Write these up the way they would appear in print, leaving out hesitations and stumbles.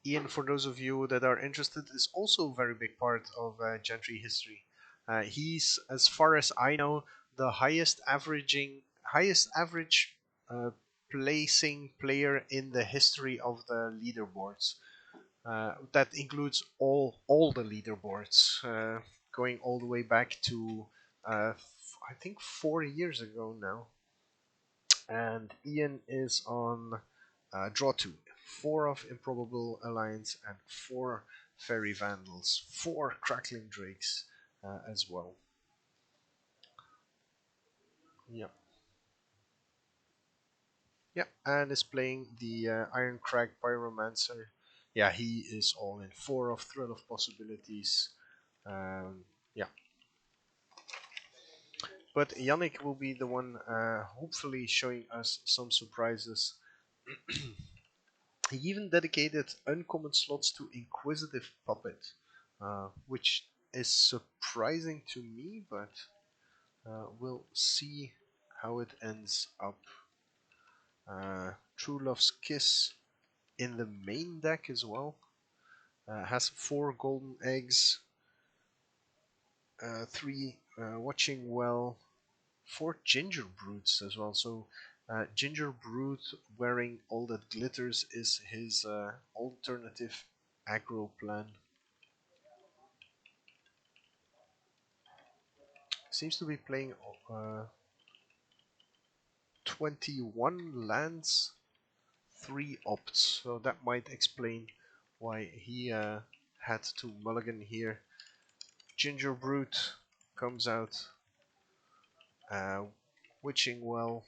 Ian, for those of you that are interested, is also a very big part of Gentry history. He's, as far as I know, the highest average uh, placing player in the history of the leaderboards. That includes all the leaderboards, going all the way back to I think 4 years ago now. And Ian is on draw two. Four of Improbable Alliance and four Fairy Vandals, four Crackling Drakes as well. Yep. Yep, and is playing the Iron Crag Pyromancer. Yeah, he is all in. Four of Thrill of Possibilities. Yeah. But Yannick will be the one hopefully showing us some surprises. He even dedicated uncommon slots to Inquisitive Puppet, which is surprising to me, but we'll see how it ends up. True Love's Kiss in the main deck as well. Has 4 golden eggs, 3 watching well, 4 ginger broods as well. So ginger brood wearing all that glitters is his alternative aggro plan. Seems to be playing 21 lands, 3 opts, so that might explain why he had to mulligan here. Ginger Brute comes out, Witching Well.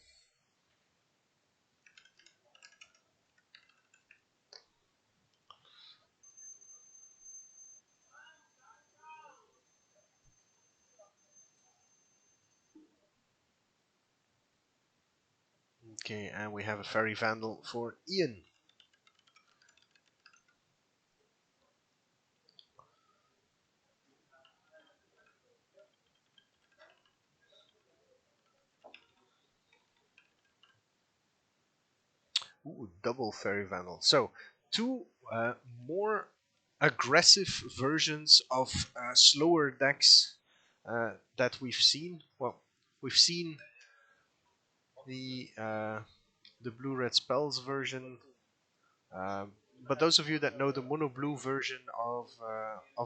Okay, and we have a Fairy Vandal for Ian. Ooh, double Fairy Vandal. So, two more aggressive versions of slower decks that we've seen. Well, we've seen the blue red spells version, but those of you that know the mono blue version of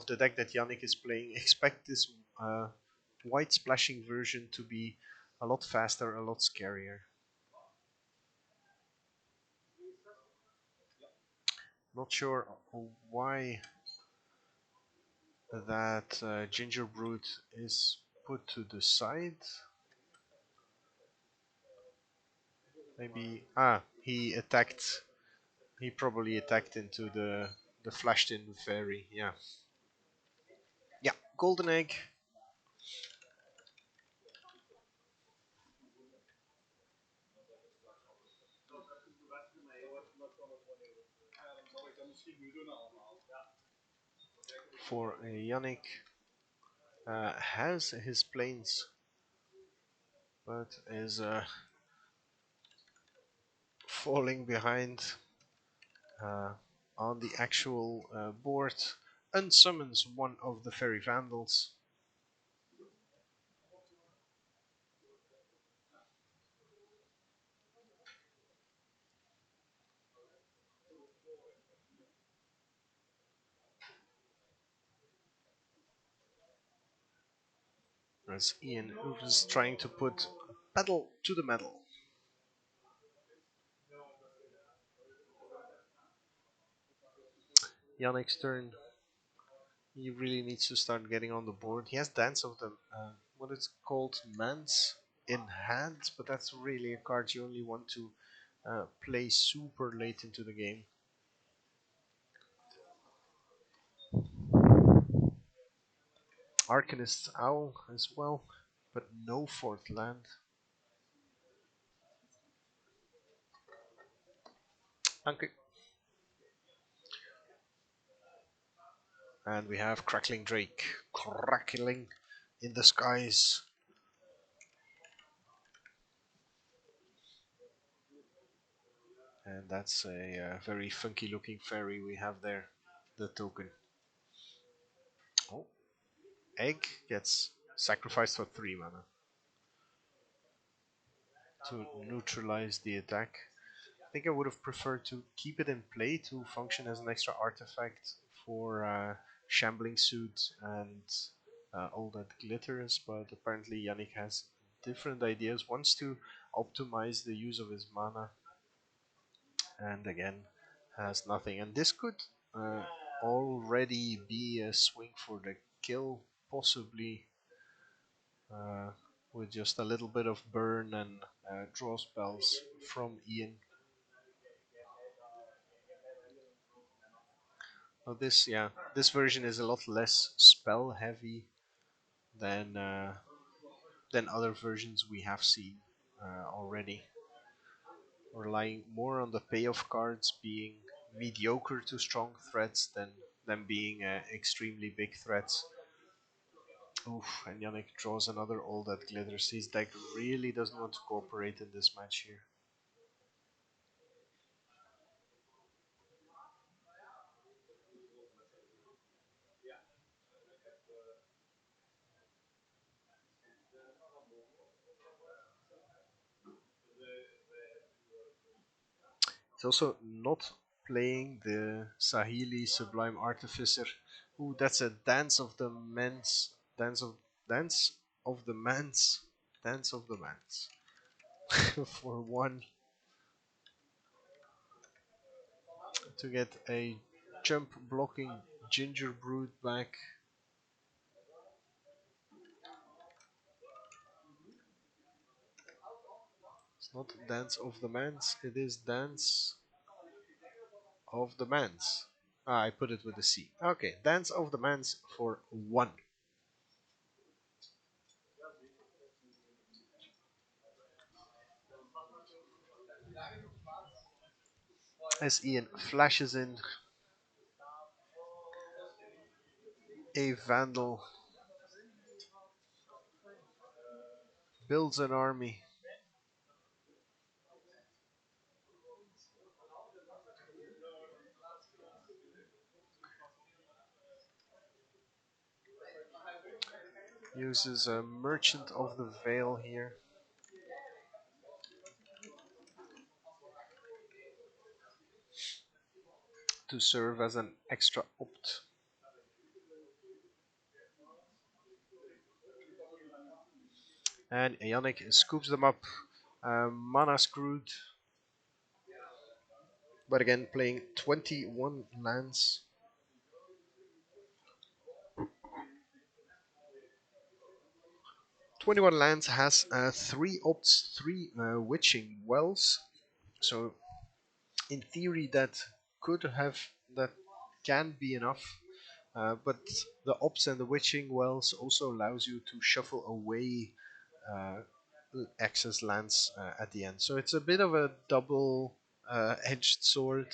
the deck that Yannick is playing, expect this white splashing version to be a lot faster, a lot scarier. Not sure why that Ginger Brood is put to the side. Maybe he attacked. He probably attacked into the flashed in fairy. Yeah. Yeah. Golden egg. For Yannick has his planes, but is falling behind on the actual board. Unsummons one of the fairy vandals. As Ian is trying to put pedal to the metal. Yannick's turn. He really needs to start getting on the board. He has Dance of the what it's called, Mance in hand, but that's really a card you only want to play super late into the game. Arcanist's Owl as well, but no fourth land. Okay. And we have Crackling Drake, crackling in the skies. And that's a very funky looking fairy we have there, the token. Oh, egg gets sacrificed for 3 mana to neutralize the attack. I think I would have preferred to keep it in play to function as an extra artifact for Shambling Suit and all that glitters, but apparently Yannick has different ideas, wants to optimize the use of his mana, and again has nothing. And this could uh, already be a swing for the kill, possibly uh, with just a little bit of burn and draw spells from Ian. Well, this version is a lot less spell heavy than other versions we have seen already, relying more on the payoff cards being mediocre to strong threats than them being extremely big threats. Oof, and Yannick draws another All That Glitters. His deck really doesn't want to cooperate in this match here. He's also not playing the Sahili Sublime Artificer. Ooh, that's a Dance of the Men's. Dance of the Man's. Dance of the Man's. For 1 to get a jump blocking Ginger Brood back. It's not Dance of the Man's, it is Dance of the Man's. Ah, I put it with a C. Okay, Dance of the Man's for 1. As Ian flashes in a Vandal, builds an army. Uses a Merchant of the Veil here to serve as an extra opt. And Yannick scoops them up. Mana screwed. But again, playing 21 lands. 21 lands has 3 opts, 3 Witching Wells. So, in theory, that can be enough. But the opts and the Witching Wells also allows you to shuffle away uh, excess lands at the end. So it's a bit of a double edged sword,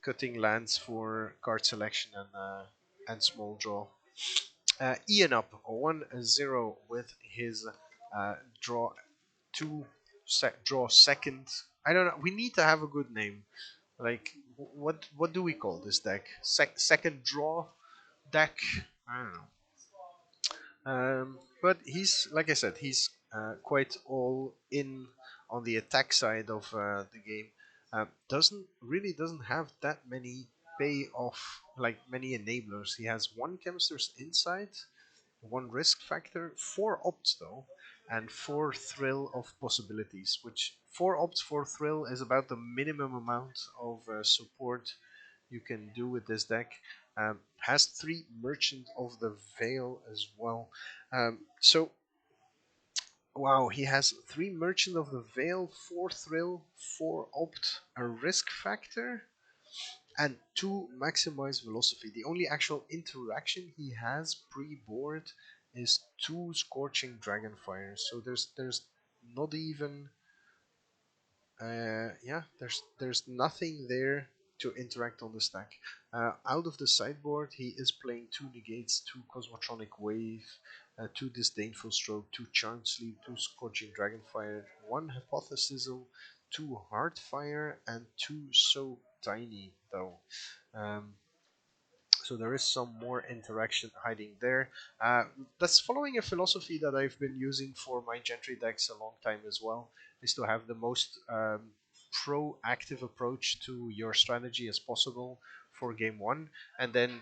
cutting lands for card selection and small draw. Ian up 1-0 with his draw draw second. I don't know. We need to have a good name. Like what do we call this deck? Second draw deck. I don't know. But he's, like I said, he's quite all in on the attack side of the game. Doesn't have that many payoff, like many enablers. He has 1 Chemist's Insight, 1 Risk Factor, 4 opts though, and 4 Thrill of Possibilities. Which 4 opts, 4 Thrill is about the minimum amount of support you can do with this deck. Has 3 Merchant of the Veil as well. So, wow, he has 3 Merchant of the Veil, 4 Thrill, 4 Opt, a Risk Factor, and 2 Maximize Velocity. The only actual interaction he has pre-board is 2 Scorching Dragonfires. So there's not even yeah, there's nothing there to interact on the stack. Out of the sideboard, he is playing 2 Negates, 2 Cosmotronic Wave, 2 Disdainful Stroke, 2 Charmed Sleep, 2 Scorching Dragonfire, 1 Hypothesizzle, two Heartfire and two So Tiny though. Um, so there is some more interaction hiding there. Uh, that's following a philosophy that I've been using for my Gentry decks a long time as well, is to have the most proactive approach to your strategy as possible for game one, and then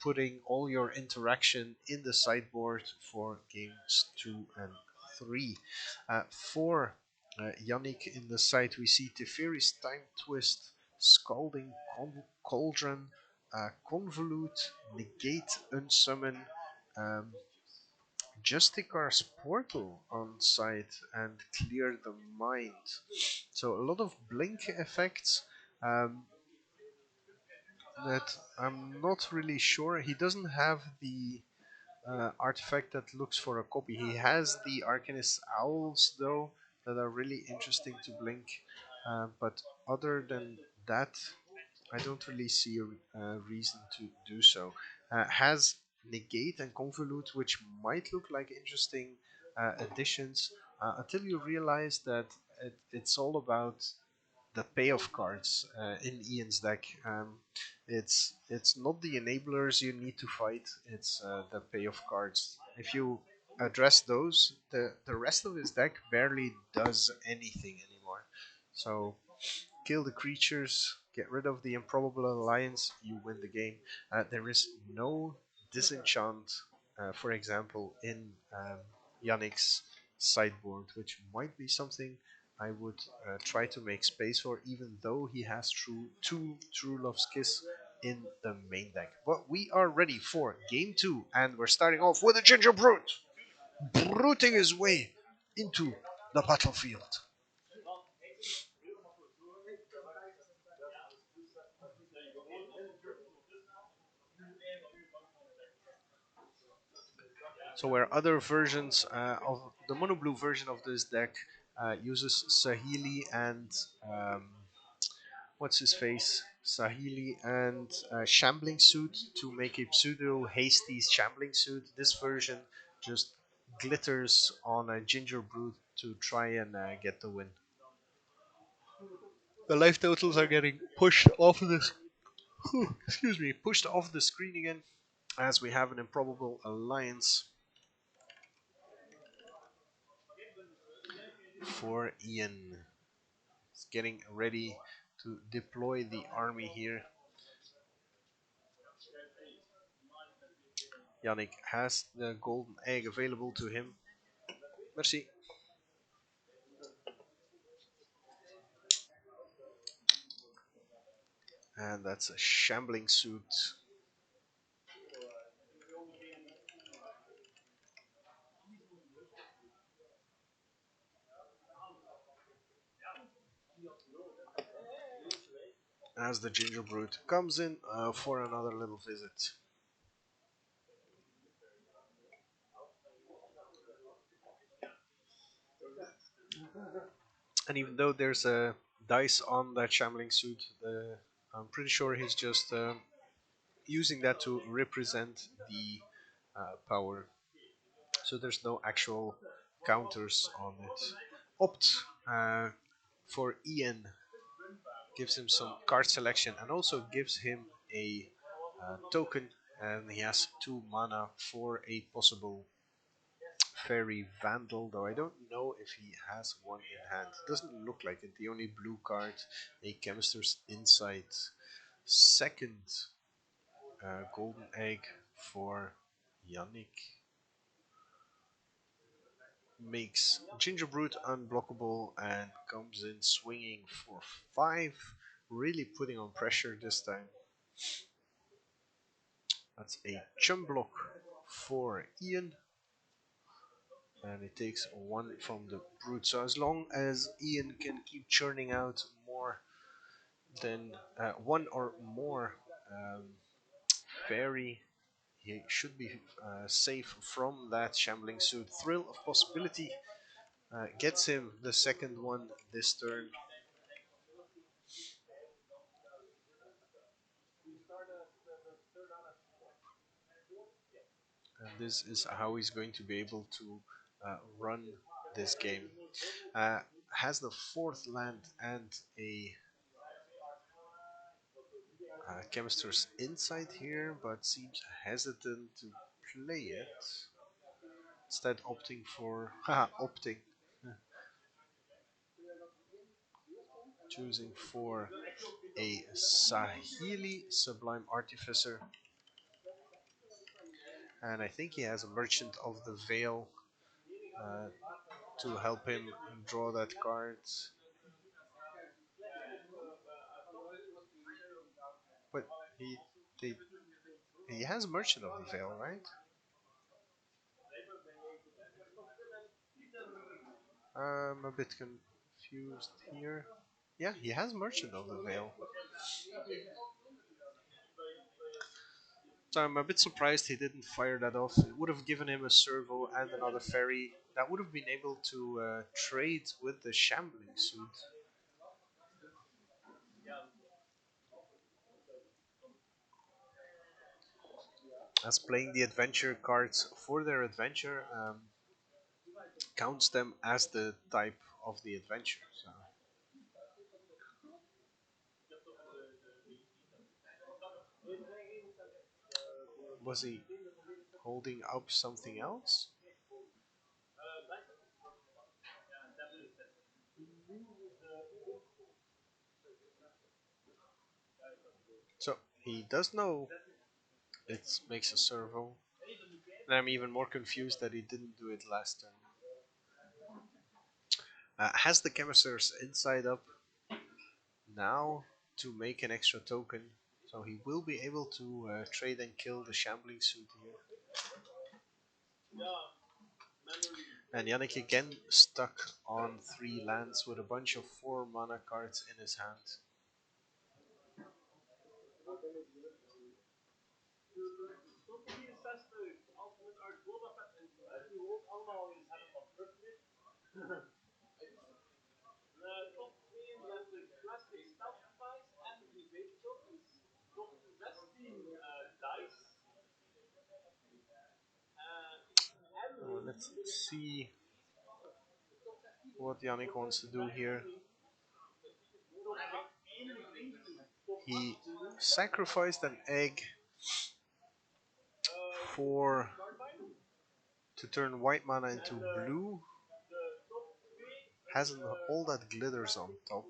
putting all your interaction in the sideboard for games two and three. For Yannick in the side, we see Teferi's Time Twist, Scalding Cauldron, Convolute, Negate, Unsummon, um, Justicar's Portal on site, and Clear the Mind. So a lot of blink effects um, that I'm not really sure. He doesn't have the artifact that looks for a copy. He has the Arcanist Owls though that are really interesting to blink. But other than that, I don't really see a reason to do so. Has Negate and Convolute, which might look like interesting additions, until you realize that it's all about the payoff cards in Ian's deck. It's not the enablers you need to fight; it's the payoff cards. If you address those, the rest of his deck barely does anything anymore. So kill the creatures, get rid of the improbable alliance, you win the game. There is no disenchant, for example, in Yannick's sideboard, which might be something I would try to make space for, even though he has two True Love's Kiss in the main deck. But we are ready for game two, and we're starting off with a Ginger Brute, brooting his way into the battlefield. So where other versions of the mono blue version of this deck uses Sahili and what's his face? Sahili and Shambling Suit to make a pseudo hasty Shambling Suit. This version just glitters on a Ginger Brute to try and get the win. The life totals are getting pushed off the excuse me, pushed off the screen again as we have an improbable alliance for Ian. He's getting ready to deploy the army here. Yannick has the golden egg available to him. Merci. And that's a shambling suit. As the ginger brute comes in for another little visit. And even though there's a dice on that shambling suit, I'm pretty sure he's just using that to represent the power. So there's no actual counters on it. Opt for Ian, gives him some card selection and also gives him a token, and he has 2 mana for a possible Fairy Vandal, though I don't know if he has one in hand. Doesn't look like it. The only blue card, a Chemist's Insight. Second golden egg for Yannick. Makes Gingerbrute unblockable and comes in swinging for 5. Really putting on pressure this time. That's a chum block for Ian. And it takes 1 from the brute. So as long as Ian can keep churning out more than 1 or more fairy, he should be safe from that shambling suit. Thrill of Possibility gets him the second one this turn. And this is how he's going to be able to run this game. has the fourth land and a chemist's insight here, but seems hesitant to play it. Instead, opting for opting, choosing for a Sahili Sublime Artificer, and I think he has a Merchant of the Veil uh, to help him draw that card. But he they, he has Merchant of the Veil, right? I'm a bit confused here. Yeah, he has Merchant of the Veil. So I'm a bit surprised he didn't fire that off. It would have given him a servo and another ferry. That would have been able to trade with the shambling suit. As playing the adventure cards for their adventure counts them as the type of the adventure. So was he holding up something else? So he does know it makes a servo. And I'm even more confused that he didn't do it last turn. Has the Chemisters inside up now to make an extra token, so he will be able to trade and kill the Shambling Suit here. And Yannick again stuck on 3 lands with a bunch of 4 mana cards in his hand. Let's see what Yannick wants to do here. He sacrificed an egg for to turn white mana into blue. Has all that glitters on top.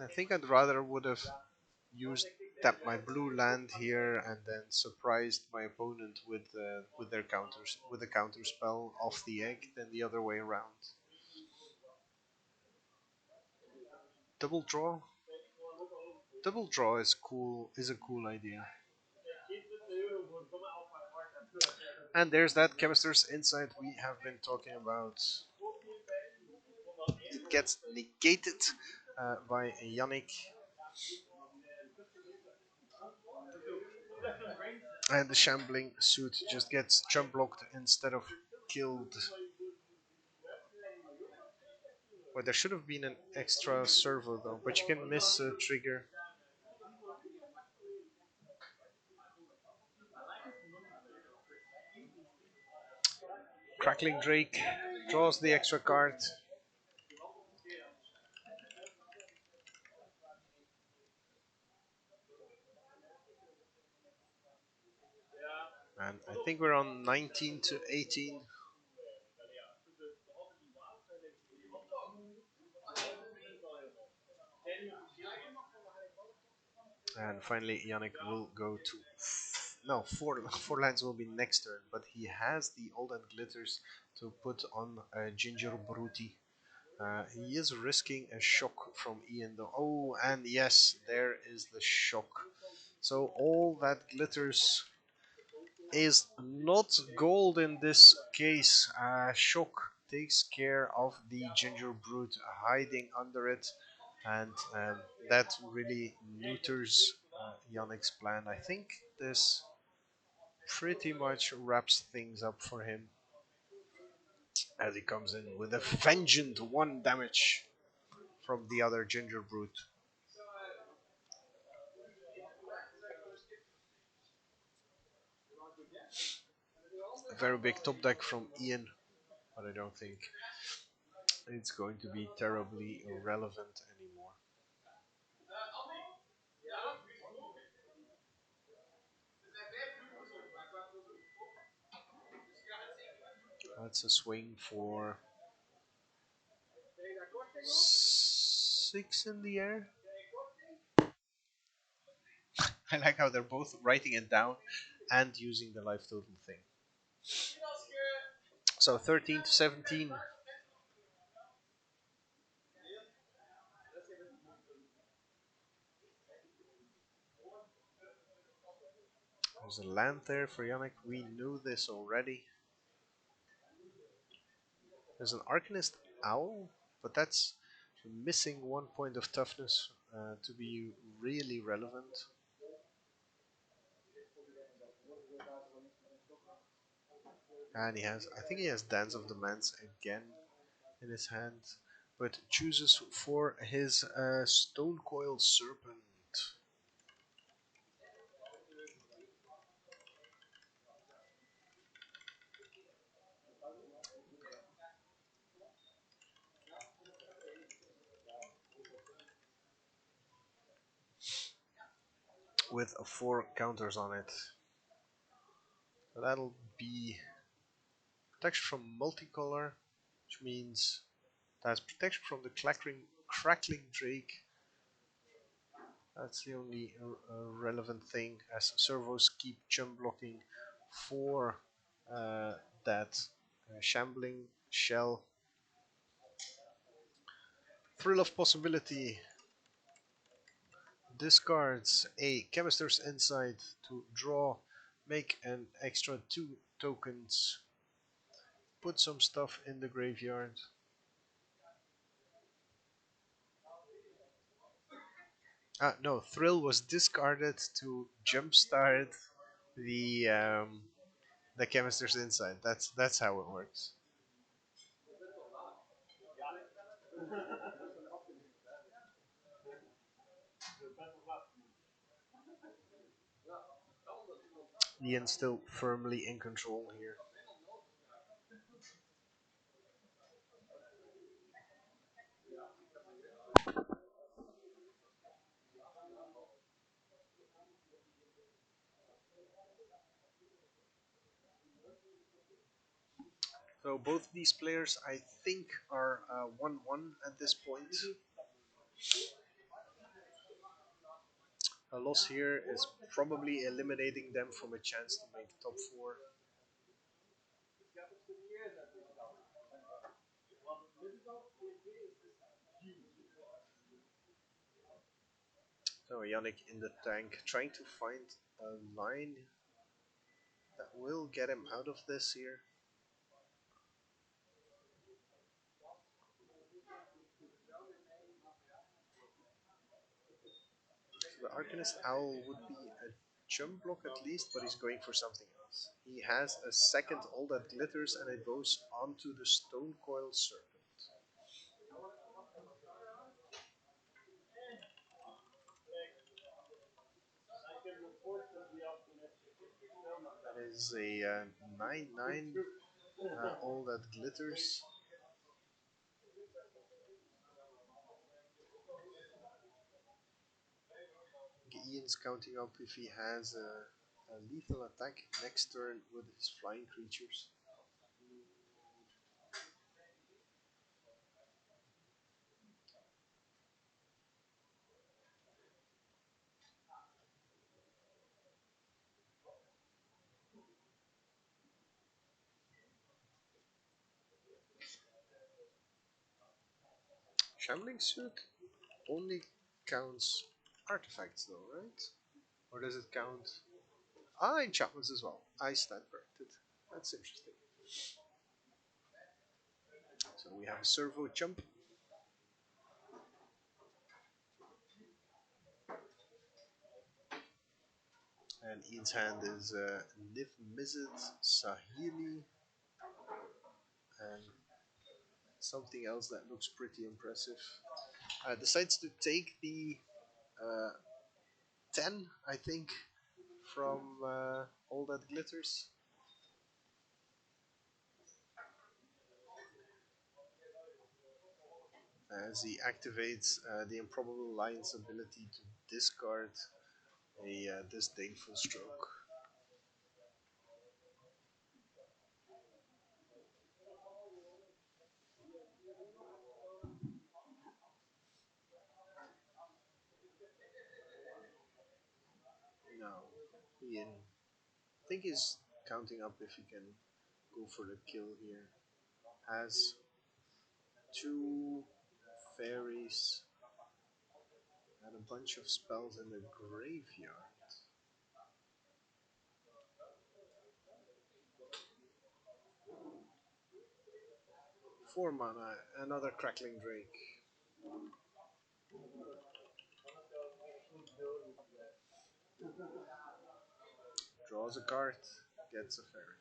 I think I'd rather would have used tap my blue land here and then surprised my opponent with their counters with a counter spell off the egg than the other way around. Double draw. Double draw is cool. Is a cool idea. And there's that Chemisters Insight we have been talking about. It gets negated by Yannick. And the Shambling Suit just gets jump blocked instead of killed. Well, there should have been an extra servo though, but you can miss a trigger. Crackling Drake draws the extra card. And I think we're on 19 to 18. And finally, Yannick will go to no four lines will be next turn, but he has the old and glitters to put on Ginger Bruti. He is risking a shock from Ian though. Oh, and yes, there is the shock. So all that glitters is not gold in this case. Shock takes care of the Ginger Brute hiding under it, and that really neuters Yannick's plan. I think this pretty much wraps things up for him as he comes in with a vengeant 1 damage from the other Ginger Brute. A very big top deck from Ian, but I don't think it's going to be terribly relevant anymore. That's a swing for 6 in the air. I like how they're both writing it down and using the life total thing. So 13 to 17. There's a land there for Yannick. We knew this already. There's an Arcanist Owl, but that's missing 1 point of toughness to be really relevant. And I think he has Dance of the Mans again in his hand, but chooses for his Stone Coil Serpent. With 4 counters on it. So that'll be protection from multicolor, which means that's protection from the crackling drake. That's the only relevant thing, as servos keep chum blocking for that shambling shell. Thrill of Possibility discards a Chemister's Insight to draw, make an extra 2 tokens, put some stuff in the graveyard. No, Thrill was discarded to jumpstart the Chemister's Insight. That's how it works. Ian's still firmly in control here. So both these players, I think, are 1-1 at this point. A loss here is probably eliminating them from a chance to make top 4. So Yannick in the tank, trying to find a line that will get him out of this here. So the Arcanist Owl would be a jump block at least, but he's going for something else. He has a second All That Glitters, and it goes onto the Stone Coil Serpent. That is a 9/9 All That Glitters. Ian's counting up if he has a lethal attack next turn with his flying creatures. Shambling Suit only counts artifacts though, right? Or does it count enchantments as well? I stand corrected. That's interesting. So we have a servo jump. And Ian's hand is Niv Mizzet, Sahili, and something else that looks pretty impressive. Decides to take the uh, 10, I think, from All That Glitters. as he activates the Improbable Lion's ability to discard a disdainful stroke. Now, Ian, I think he's counting up if he can go for the kill here. Has two fairies and a bunch of spells in the graveyard. 4 mana, another Crackling Drake. Draws a card, gets a fairy.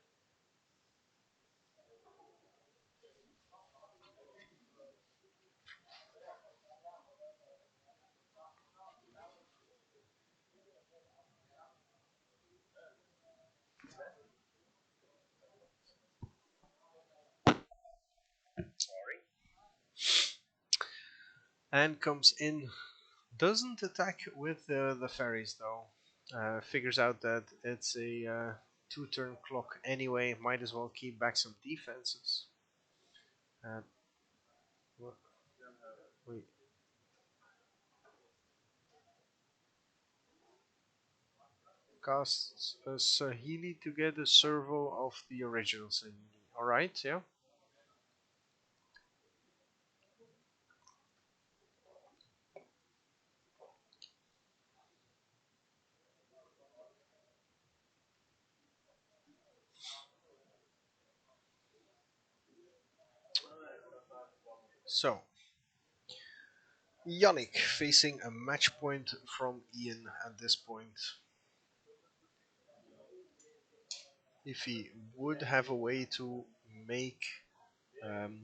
And comes in. Doesn't attack with the fairies though. Figures out that it's a 2 turn clock anyway. Might as well keep back some defenses. Uh, wait, casts a Sahili to get a servo of the original Sahili. Alright, yeah. So, Yannick facing a match point from Ian at this point. If he would have a way to make um,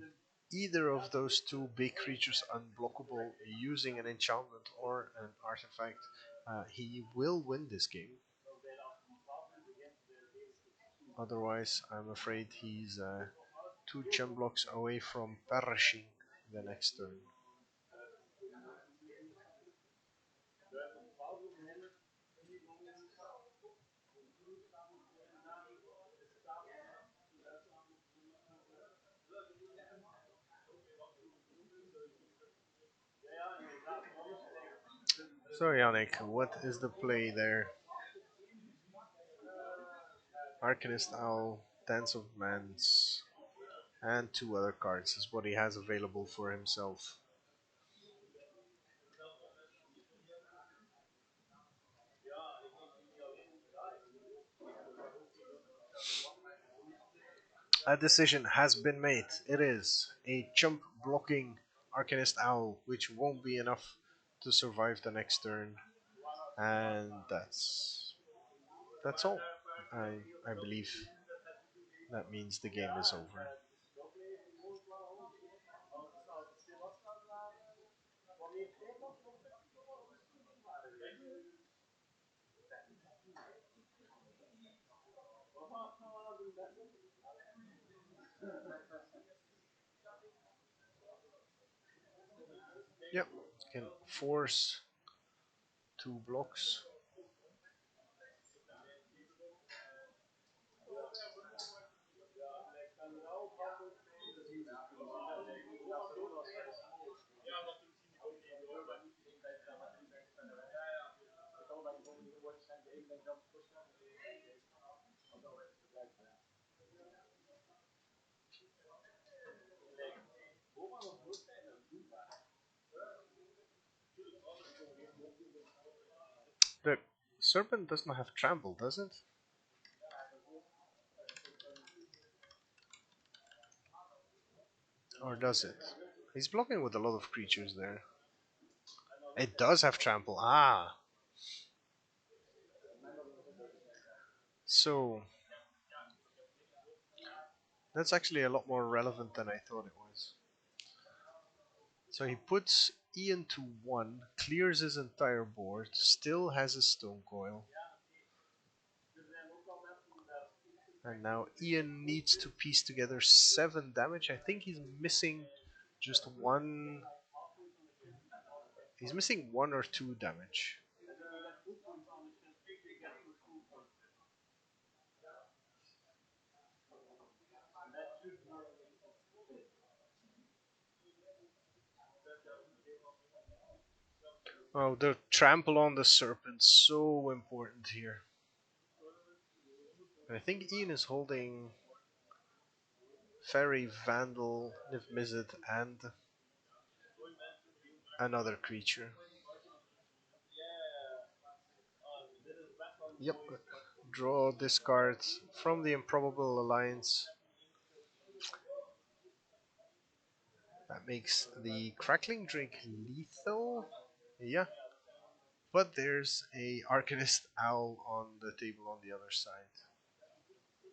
either of those two big creatures unblockable using an enchantment or an artifact, he will win this game. Otherwise, I'm afraid he's 2 gem blocks away from perishing the next turn. So, Yannick, what is the play there? Arcanist Owl, Dance of Mans, and 2 other cards is what he has available for himself. A decision has been made. It is a jump blocking Arcanist Owl, which won't be enough to survive the next turn, and that's all. I believe that means the game is over. Yep, can force 2 blocks. The serpent does not have trample, does it? Or does it? He's blocking with a lot of creatures there. It does have trample. Ah, so that's actually a lot more relevant than I thought it was. So he puts Ian to 1, clears his entire board, still has a stone coil, and now Ian needs to piece together 7 damage. I think he's missing just one He's missing 1 or 2 damage. Oh, the trample on the serpent, so important here. I think Ian is holding Fairy, Vandal, Niv-Mizzet, and another creature. Yep. Draw this card from the Improbable Alliance. That makes the Crackling Drake lethal. Yeah. But there's a Arcanist Owl on the table on the other side.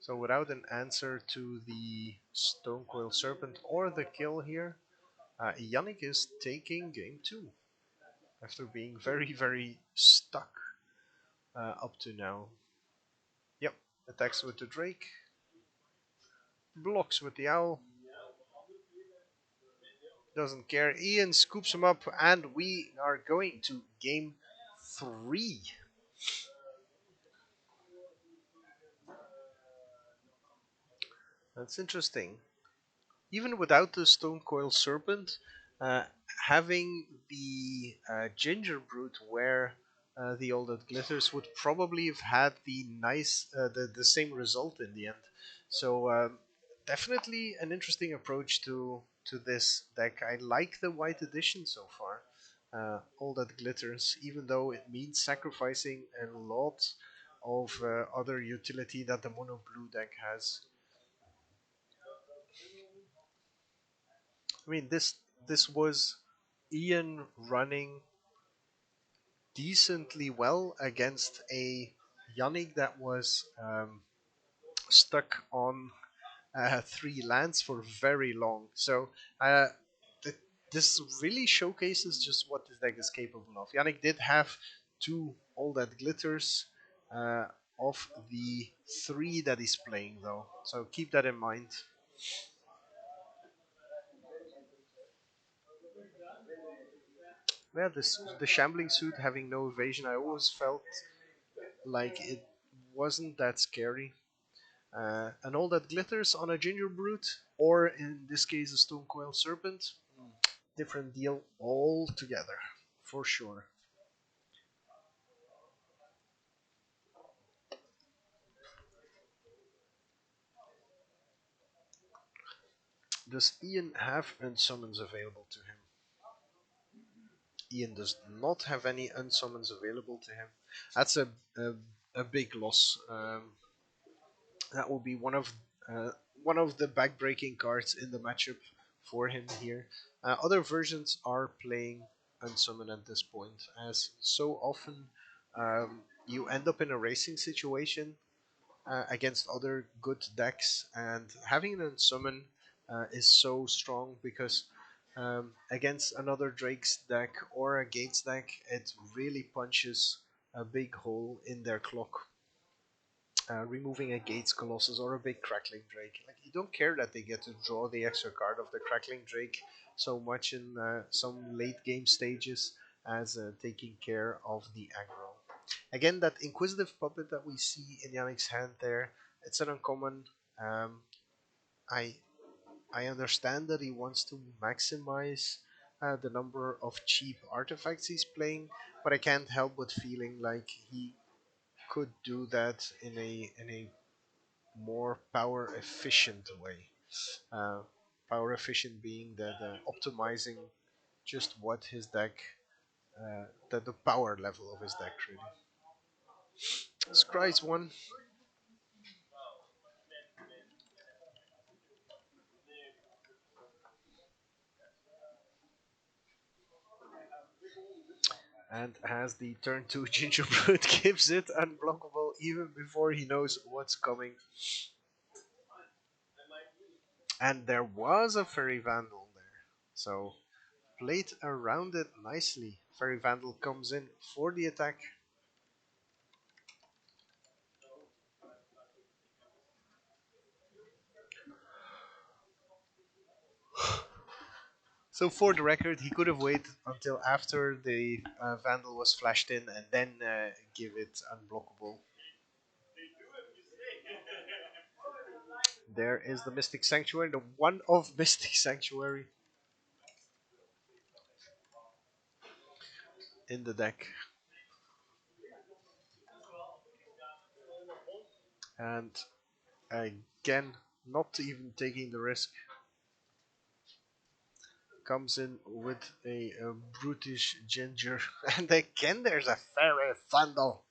So without an answer to the Stonecoil Serpent or the kill here, Yannick is taking game 2 after being very stuck up to now. Yep, attacks with the Drake, blocks with the Owl, doesn't care. Ian scoops him up, and we are going to game 3. That's interesting. Even without the Stone Coil Serpent, uh, having the Ginger Brute where the All That Glitters would probably have had the same result in the end. So definitely an interesting approach to this deck. I like the white edition so far. All That Glitters, even though it means sacrificing a lot of other utility that the mono blue deck has. I mean, this was Ian running decently well against a Yannick that was stuck on 3 lands for very long. So uh, th- this really showcases just what this deck is capable of. Yannick did have 2 All That Glitters uh, of the 3 that he's playing, though. So keep that in mind. Yeah, the Shambling Suit having no evasion, I always felt like it wasn't that scary. And All That Glitters on a Ginger Brute, or in this case a Stone Coil Serpent, different deal altogether, for sure. Does Ian have unsummons available to him? Ian does not have any unsummons available to him. That's a, a big loss. That will be uh, one of the backbreaking cards in the matchup for him here. Other versions are playing unsummon at this point, as so often you end up in a racing situation against other good decks, and having an unsummon is so strong because against another Drake's deck or a Gates deck, it really punches a big hole in their clock, removing a Gates Colossus or a big Crackling Drake. Like, you don't care that they get to draw the extra card of the Crackling Drake so much in some late game stages as taking care of the aggro. Again, that Inquisitive Puppet that we see in Yannick's hand there, it's an uncommon. Um, I I understand that he wants to maximize the number of cheap artifacts he's playing, but I can't help but feeling like he could do that in a more power efficient way. Uh, Power efficient being that optimizing just what his deck, the power level of his deck really. Scry's one, and has the turn 2 Gingerbread gives it unblockable even before he knows what's coming. And there was a Fairy Vandal there, so played around it nicely. Fairy Vandal comes in for the attack. So for the record, he could have waited until after the Vandal was flashed in and then give it unblockable. There is the Mystic Sanctuary, the one of Mystic Sanctuary in the deck. And again, not even taking the risk, comes in with a brutish ginger. And again, there's a fairy Vandal.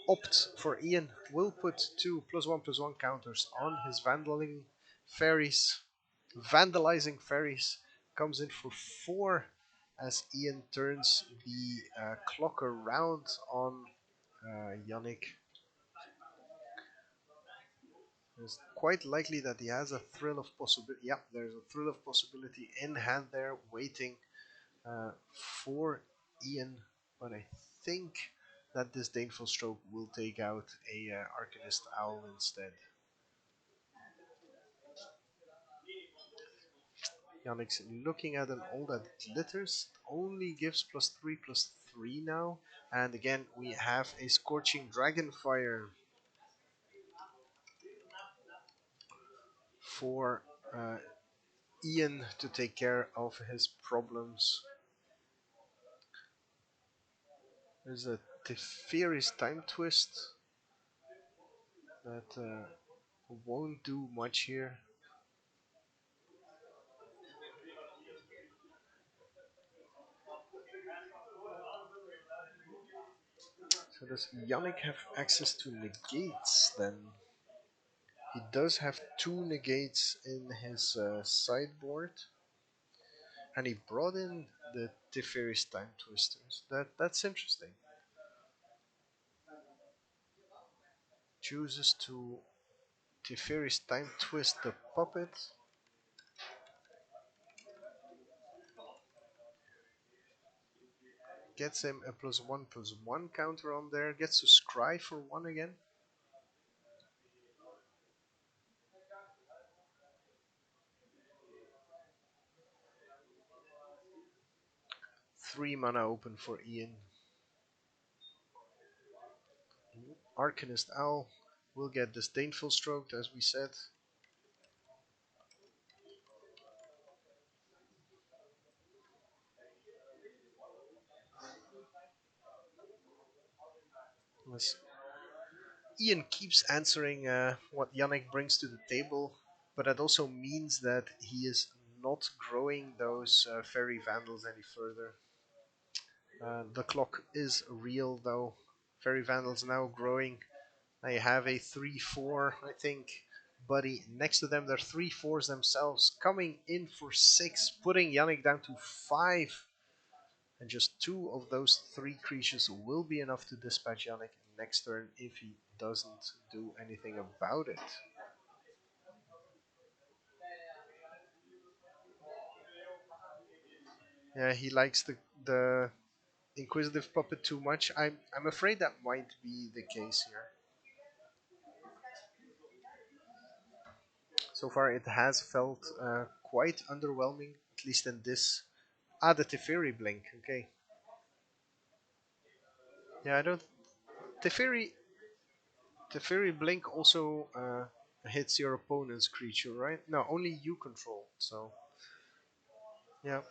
Opt for Ian will put two +1/+1 counters on his vandalizing fairies. Comes in for 4 as Ian turns the clock around on Yannick. It's quite likely that he has a thrill of possibility. Yeah, there's a thrill of possibility in hand there, waiting uh, for Ian. But I think that Disdainful Stroke will take out a Arcanist Owl instead. Yannick's looking at an all that glitters. Only gives +3/+3 now. And again, we have a Scorching Dragonfire for Ian to take care of his problems. There's a Teferi's Time Twist that won't do much here. So does Yannick have access to negates then? He does have 2 negates in his sideboard. And he brought in the Teferi's Time Twisters. That's interesting. Chooses to Teferi's Time Twist the puppet. Gets him a +1/+1 counter on there. Gets to scry for 1 again. 3 mana open for Ian. Arcanist Owl will get Disdainful Stroked, as we said. As Ian keeps answering what Yannick brings to the table, but that also means that he is not growing those fairy vandals any further. The clock is real though. Fairy vandals now growing. They have a 3/4, I think, buddy next to them. They're 3/4s themselves, coming in for 6, putting Yannick down to 5. And just 2 of those 3 creatures will be enough to dispatch Yannick next turn if he doesn't do anything about it. Yeah, he likes the Inquisitive Puppet too much. I'm afraid that might be the case here. So far, it has felt quite underwhelming, at least in this. Ah, the Teferi Blink. Okay. Yeah, I don't. Teferi Teferi Blink also hits your opponent's creature, right? No, only you control. So yeah.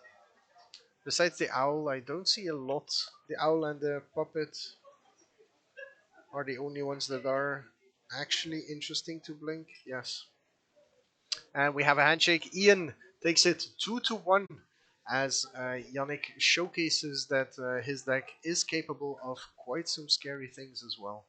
Besides the owl, I don't see a lot. The owl and the puppet are the only ones that are actually interesting to blink. Yes. And we have a handshake. Ian takes it 2-1 as Yannick showcases that his deck is capable of quite some scary things as well.